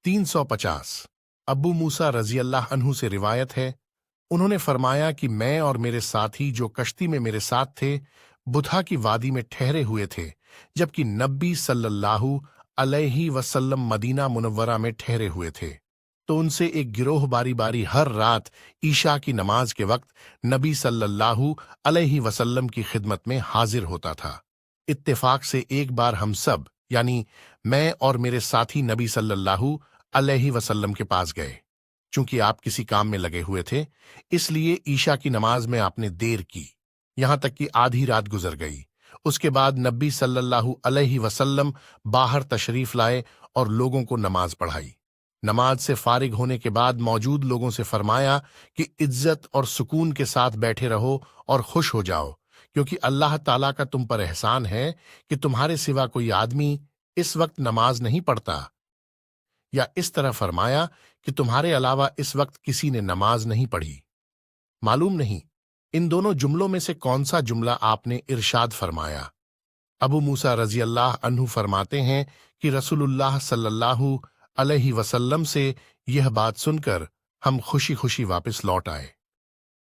350 अबू मूसा रजी अल्लाह अन्हु से रिवायत है, उन्होंने फरमाया कि मैं और मेरे साथी जो कश्ती में मेरे साथ थे बुधा की वादी में ठहरे हुए थे, जबकि नबी सल्लल्लाहु अलैहि वसल्लम मदीना मुनव्वरा में ठहरे हुए थे। तो उनसे एक गिरोह बारी बारी हर रात ईशा की नमाज के वक्त नबी सल्लल्लाहु अलैहि वसल्लम की खिदमत में हाजिर होता था। इत्तेफाक से एक बार हम सब यानी मैं और मेरे साथी नबी सल्लल्लाहु अलैहि वसल्लम के पास गए। चूंकि आप किसी काम में लगे हुए थे, इसलिए ईशा की नमाज में आपने देर की, यहां तक कि आधी रात गुजर गई। उसके बाद नबी सल्लल्लाहु अलैहि वसल्लम बाहर तशरीफ लाए और लोगों को नमाज पढ़ाई। नमाज से फारिग होने के बाद मौजूद लोगों से फरमाया कि इज्जत और सुकून के साथ बैठे रहो और खुश हो जाओ, क्योंकि अल्लाह ताला का तुम पर एहसान है कि तुम्हारे सिवा कोई आदमी इस वक्त नमाज नहीं पढ़ता, या इस तरह फरमाया कि तुम्हारे अलावा इस वक्त किसी ने नमाज नहीं पढ़ी। मालूम नहीं इन दोनों जुमलों में से कौन सा जुमला आपने इरशाद फरमाया। अबू मूसा रजी अल्लाह अन्हु फरमाते हैं कि रसूलुल्लाह सल्लल्लाहु अलैहि वसल्लम से यह बात सुनकर हम खुशी खुशी वापस लौट आए।